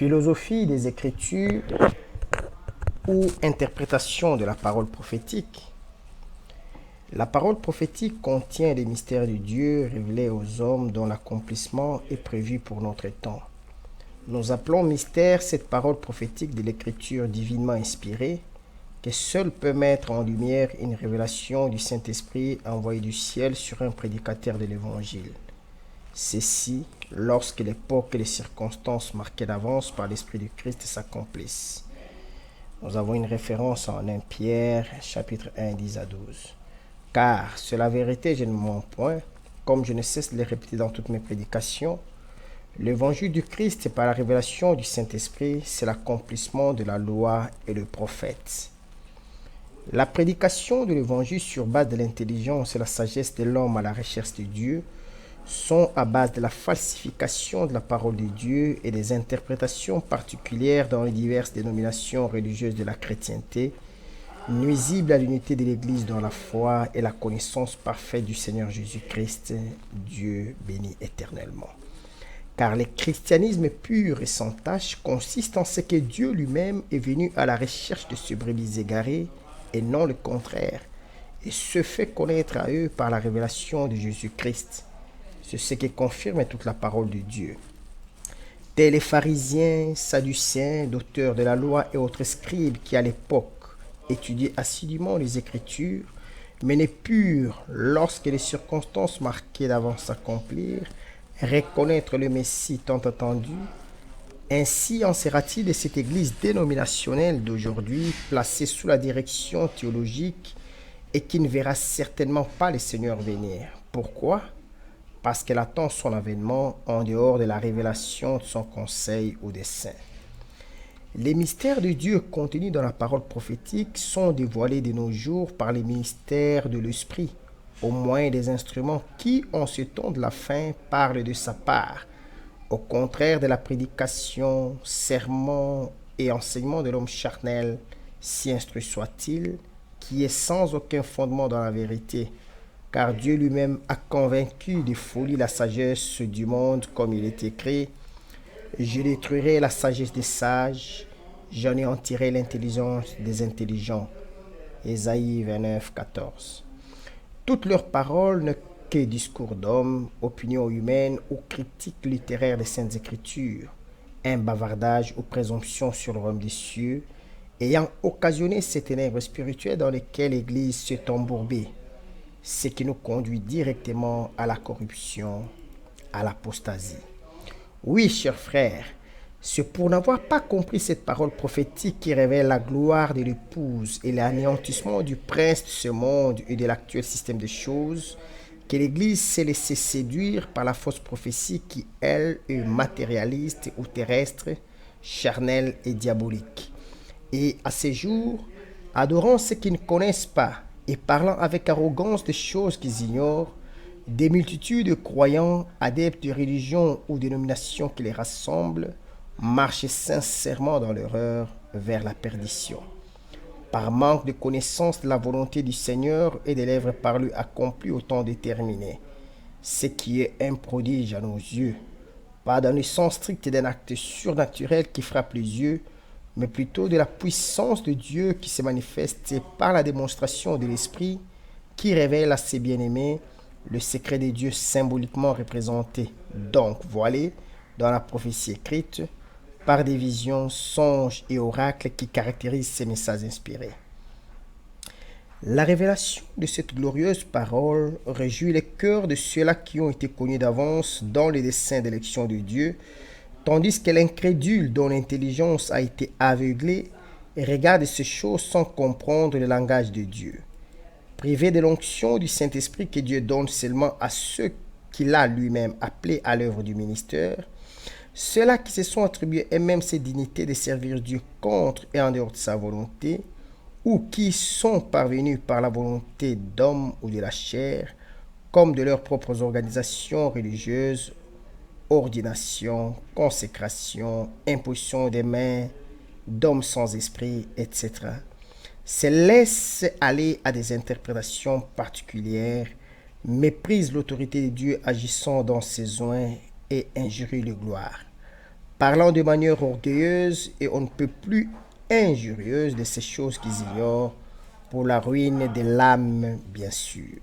Philosophie des Écritures ou interprétation de la parole prophétique. La parole prophétique contient les mystères de Dieu révélés aux hommes dont l'accomplissement est prévu pour notre temps. Nous appelons mystère cette parole prophétique de l'Écriture divinement inspirée que seul peut mettre en lumière une révélation du Saint-Esprit envoyé du ciel sur un prédicateur de l'Évangile. Ceci lorsque l'époque et les circonstances marquées d'avance par l'Esprit de Christ s'accomplissent. Nous avons une référence en 1 Pierre, chapitre 1, 10 à 12. Car, c'est la vérité, je ne mens point, comme je ne cesse de le répéter dans toutes mes prédications, l'évangile du Christ par la révélation du Saint-Esprit, c'est l'accomplissement de la loi et le prophète. La prédication de l'évangile sur base de l'intelligence et la sagesse de l'homme à la recherche de Dieu sont à base de la falsification de la parole de Dieu et des interprétations particulières dans les diverses dénominations religieuses de la chrétienté, nuisibles à l'unité de l'Église dans la foi et la connaissance parfaite du Seigneur Jésus-Christ, Dieu béni éternellement. Car le christianisme pur et sans tache consiste en ce que Dieu lui-même est venu à la recherche de ce brebis égaré et non le contraire, et se fait connaître à eux par la révélation de Jésus-Christ. C'est ce qui confirme toute la parole de Dieu. Tels les pharisiens, sadducéens, docteurs de la loi et autres scribes qui à l'époque étudiaient assidûment les Écritures, mais n'est purs lorsque les circonstances marquées d'avance s'accomplirent, reconnaître le Messie tant attendu. Ainsi en sera-t-il de cette église dénominationnelle d'aujourd'hui, placée sous la direction théologique et qui ne verra certainement pas le Seigneur venir. Pourquoi ? Parce qu'elle attend son avènement en dehors de la révélation de son conseil ou des saints. Les mystères de Dieu contenus dans la parole prophétique sont dévoilés de nos jours par les ministères de l'Esprit, au moyen des instruments qui, en ce temps de la fin, parlent de sa part, au contraire de la prédication, sermon et enseignement de l'homme charnel, si instruit soit-il, qui est sans aucun fondement dans la vérité, car Dieu lui-même a convaincu de folie la sagesse du monde, comme il est écrit, « Je détruirai la sagesse des sages, j'anéantirai l'intelligence des intelligents. » Ésaïe 29, 14. Toutes leurs paroles ne que discours d'hommes, opinions humaines ou critiques littéraires des Saintes Écritures, un bavardage ou présomption sur le royaume des cieux, ayant occasionné ces ténèbres spirituelles dans lesquelles l'Église s'est embourbée, ce qui nous conduit directement à la corruption, à l'apostasie. Oui, chers frères, c'est pour n'avoir pas compris cette parole prophétique qui révèle la gloire de l'épouse et l'anéantissement du prince de ce monde et de l'actuel système de choses que l'Église s'est laissée séduire par la fausse prophétie qui, elle, est matérialiste ou terrestre, charnelle et diabolique. Et à ces jours, adorant ceux qui ne connaissent pas et parlant avec arrogance des choses qu'ils ignorent, des multitudes de croyants, adeptes de religions ou dénominations qui les rassemblent, marchent sincèrement dans l'erreur vers la perdition. Par manque de connaissance de la volonté du Seigneur et des lèvres par lui accomplies au temps déterminé, ce qui est un prodige à nos yeux, pas dans le sens strict d'un acte surnaturel qui frappe les yeux, mais plutôt de la puissance de Dieu qui se manifeste par la démonstration de l'Esprit qui révèle à ses bien-aimés le secret de Dieu symboliquement représenté, donc voilé, dans la prophétie écrite, par des visions, songes et oracles qui caractérisent ces messages inspirés. La révélation de cette glorieuse parole réjouit les cœurs de ceux-là qui ont été connus d'avance dans les desseins d'élection de Dieu, tandis que l'incrédule dont l'intelligence a été aveuglée regarde ces choses sans comprendre le langage de Dieu. Privé de l'onction du Saint-Esprit que Dieu donne seulement à ceux qu'il a lui-même appelés à l'œuvre du ministère, ceux-là qui se sont attribués eux-mêmes ces dignités de servir Dieu contre et en dehors de sa volonté, ou qui sont parvenus par la volonté d'hommes ou de la chair, comme de leurs propres organisations religieuses, ordination, consécration, imposition des mains, d'hommes sans esprit, etc., se laissent aller à des interprétations particulières, méprisent l'autorité de Dieu agissant dans ses oins et injurient le gloire. parlant de manière orgueilleuse et on ne peut plus injurieuse de ces choses qu'ils ignorent, pour la ruine de l'âme, bien sûr.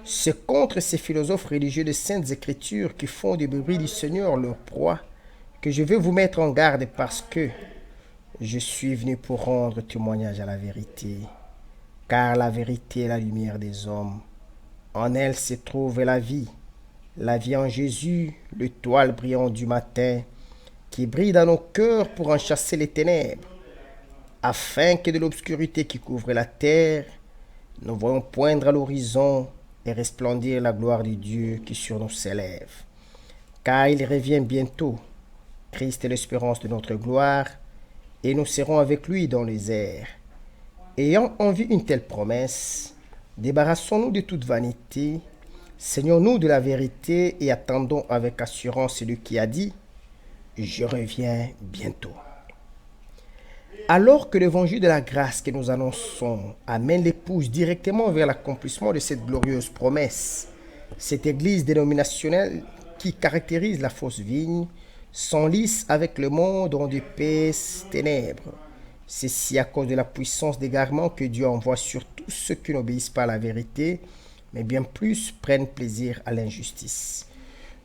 C'est contre ces philosophes religieux de saintes écritures qui font du bruit du Seigneur leur proie que je veux vous mettre en garde parce que je suis venu pour rendre témoignage à la vérité. Car la vérité est la lumière des hommes. En elle se trouve la vie en Jésus, l'étoile brillante du matin, qui brille dans nos cœurs pour en chasser les ténèbres, afin que de l'obscurité qui couvre la terre, nous voyons poindre à l'horizon et resplendir la gloire de Dieu qui sur nous s'élève. Car il revient bientôt. Christ est l'espérance de notre gloire, et nous serons avec lui dans les airs. Ayant en vue une telle promesse, débarrassons-nous de toute vanité, saignons-nous de la vérité et attendons avec assurance celui qui a dit « Je reviens bientôt ». Alors que l'évangile de la grâce que nous annonçons amène l'épouse directement vers l'accomplissement de cette glorieuse promesse, cette église dénominationnelle qui caractérise la fausse vigne s'enlise avec le monde en d'épaisses ténèbres. C'est à cause de la puissance d'égarement que Dieu envoie sur tous ceux qui n'obéissent pas à la vérité, mais bien plus prennent plaisir à l'injustice.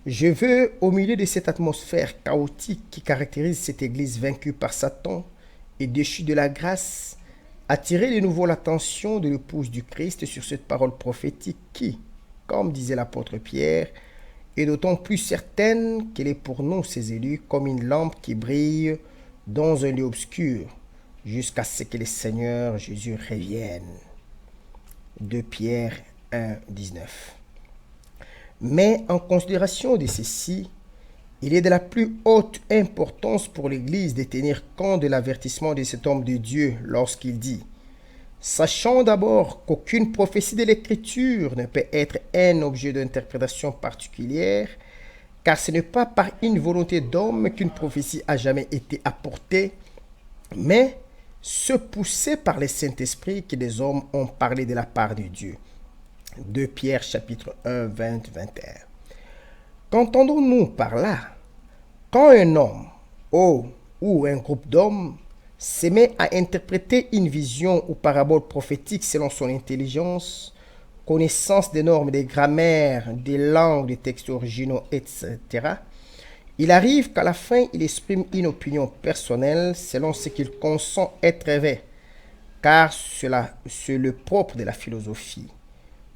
Je veux, au milieu de cette atmosphère chaotique qui caractérise cette église vaincue par Satan et déchue de la grâce, attirer de nouveau l'attention de l'épouse du Christ sur cette parole prophétique qui, comme disait l'apôtre Pierre, est d'autant plus certaine qu'elle est pour nous, ses élus, comme une lampe qui brille dans un lieu obscur, jusqu'à ce que le Seigneur Jésus revienne. 2 Pierre 1, 19. Mais en considération de ceci, il est de la plus haute importance pour l'Église de tenir compte de l'avertissement de cet homme de Dieu lorsqu'il dit « Sachant d'abord qu'aucune prophétie de l'Écriture ne peut être un objet d'interprétation particulière, car ce n'est pas par une volonté d'homme qu'une prophétie a jamais été apportée, mais se pousser par le Saint-Esprit que des hommes ont parlé de la part de Dieu. » 2 Pierre chapitre 1, 20, 21. Qu'entendons-nous par là? Quand un homme ou un groupe d'hommes se met à interpréter une vision ou parabole prophétique selon son intelligence, connaissance des normes, des grammaires, des langues, des textes originaux, etc., il arrive qu'à la fin, il exprime une opinion personnelle selon ce qu'il consent être vrai, car c'est le propre de la philosophie.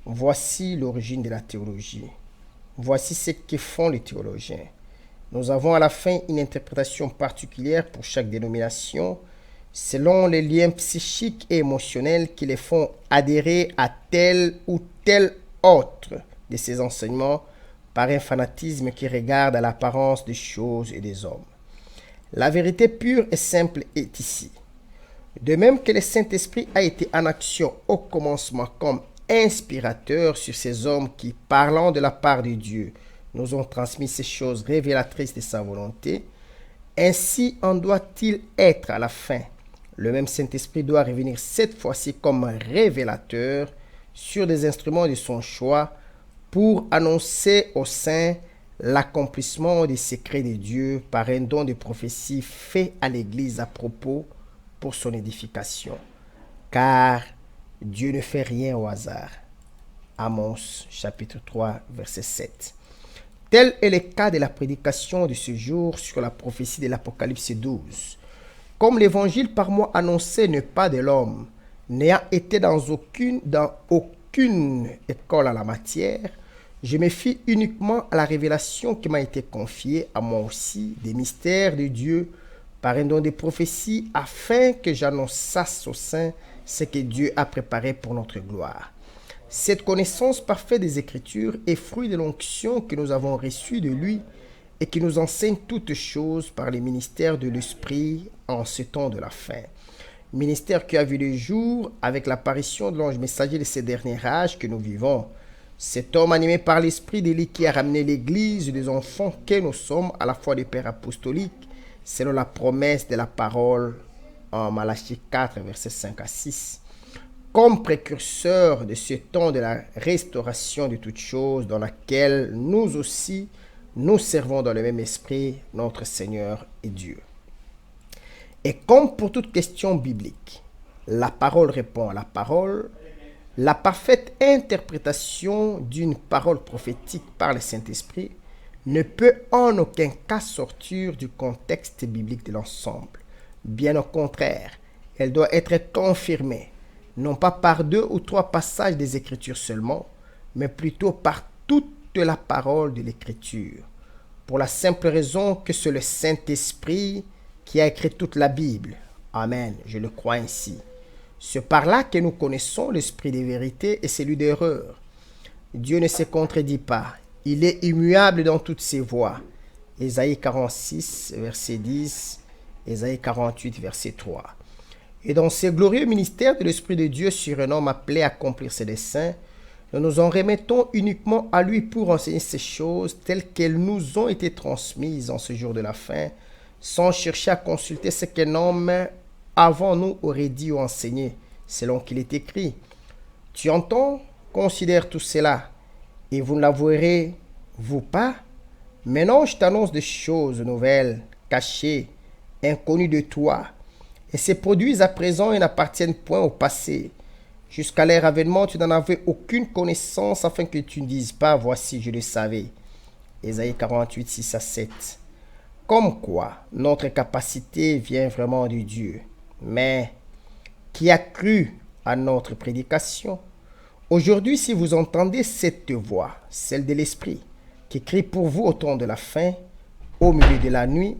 Voici l'origine de la théologie. Voici ce que font les théologiens. Nous avons à la fin une interprétation particulière pour chaque dénomination, selon les liens psychiques et émotionnels qui les font adhérer à tel ou tel autre de ces enseignements par un fanatisme qui regarde à l'apparence des choses et des hommes. La vérité pure et simple est ici. De même que le Saint-Esprit a été en action au commencement comme inspirateur sur ces hommes qui, parlant de la part de Dieu, nous ont transmis ces choses révélatrices de sa volonté, ainsi en doit-il être à la fin. Le même Saint-Esprit doit revenir cette fois-ci comme révélateur sur des instruments de son choix pour annoncer aux saints l'accomplissement des secrets de Dieu par un don de prophétie fait à l'Église à propos pour son édification. Car Dieu ne fait rien au hasard. Amos chapitre 3 verset 7. Tel est le cas de la prédication de ce jour sur la prophétie de l'Apocalypse 12. Comme l'évangile par moi annoncé n'est pas de l'homme, n'ayant été dans aucune école à la matière, je me fie uniquement à la révélation qui m'a été confiée à moi aussi des mystères de Dieu par un don de prophétie afin que j'annonçasse aux saints ce que Dieu a préparé pour notre gloire. Cette connaissance parfaite des Écritures est fruit de l'onction que nous avons reçue de lui et qui nous enseigne toutes choses par les ministères de l'Esprit en ce temps de la fin. Ministère qui a vu le jour avec l'apparition de l'ange messager de ces derniers âges que nous vivons. Cet homme animé par l'Esprit de lui qui a ramené l'Église des enfants que nous sommes à la foi des pères apostoliques, selon la promesse de la parole en Malachie 4, versets 5 à 6. Comme précurseur de ce temps de la restauration de toutes choses dans laquelle nous aussi nous servons dans le même esprit notre Seigneur et Dieu. Et comme pour toute question biblique, la parole répond à la parole, la parfaite interprétation d'une parole prophétique par le Saint-Esprit ne peut en aucun cas sortir du contexte biblique de l'ensemble. Bien au contraire, elle doit être confirmée, non pas par 2 ou 3 passages des Écritures seulement, mais plutôt par toute la parole de l'Écriture, pour la simple raison que c'est le Saint-Esprit qui a écrit toute la Bible. Amen, je le crois ainsi. C'est par là que nous connaissons l'esprit des vérités et celui d'erreur. Dieu ne se contredit pas. Il est immuable dans toutes ses voies. Ésaïe 46, verset 10, Ésaïe 48, verset 3. Et dans ce glorieux ministère de l'Esprit de Dieu sur un homme appelé à accomplir ses desseins, nous nous en remettons uniquement à lui pour enseigner ces choses telles qu'elles nous ont été transmises en ce jour de la fin, sans chercher à consulter ce qu'un homme avant nous aurait dit ou enseigné, selon qu'il est écrit. Tu entends? Considère tout cela, et vous ne l'avouerez, vous pas? Maintenant, je t'annonce des choses nouvelles, cachées, inconnues de toi, et se produisent à présent et n'appartiennent point au passé. Jusqu'à leur avènement, tu n'en avais aucune connaissance, afin que tu ne dises pas, voici, je le savais. Ésaïe 48, 6 à 7. Comme quoi, notre capacité vient vraiment de Dieu. Mais, qui a cru à notre prédication? Aujourd'hui, si vous entendez cette voix, celle de l'Esprit, qui crie pour vous au temps de la fin, au milieu de la nuit,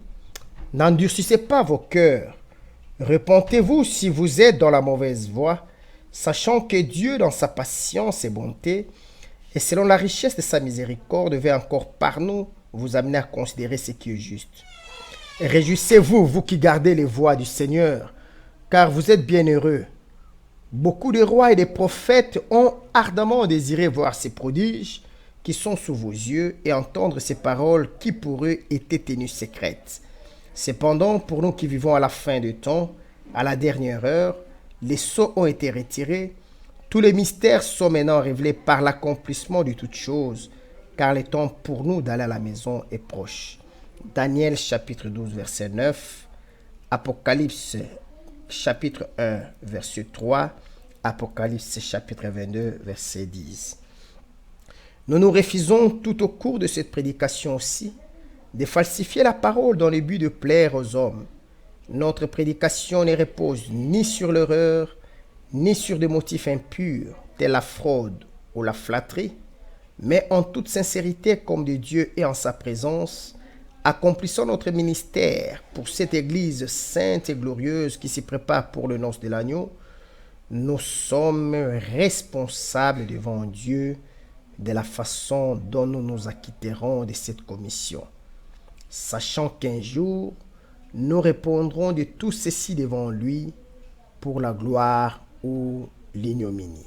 n'endurcissez pas vos cœurs. Repentez-vous si vous êtes dans la mauvaise voie, sachant que Dieu, dans sa patience et bonté, et selon la richesse de sa miséricorde, veut encore par nous vous amener à considérer ce qui est juste. Réjouissez-vous, vous qui gardez les voies du Seigneur, car vous êtes bienheureux. Beaucoup de rois et de prophètes ont ardemment désiré voir ces prodiges qui sont sous vos yeux et entendre ces paroles qui pour eux étaient tenues secrètes. Cependant, pour nous qui vivons à la fin du temps, à la dernière heure, les sceaux ont été retirés, tous les mystères sont maintenant révélés par l'accomplissement de toutes choses, car le temps pour nous d'aller à la maison est proche. Daniel chapitre 12 verset 9, Apocalypse chapitre 1 verset 3, Apocalypse chapitre 22 verset 10. Nous nous refusons tout au cours de cette prédication aussi de falsifier la parole dans le but de plaire aux hommes. Notre prédication ne repose ni sur l'erreur, ni sur des motifs impurs, tels la fraude ou la flatterie, mais en toute sincérité comme de Dieu et en sa présence, accomplissons notre ministère pour cette Église sainte et glorieuse qui se prépare pour le noce de l'agneau. Nous sommes responsables devant Dieu de la façon dont nous nous acquitterons de cette commission, sachant qu'un jour, nous répondrons de tout ceci devant lui pour la gloire ou l'ignominie.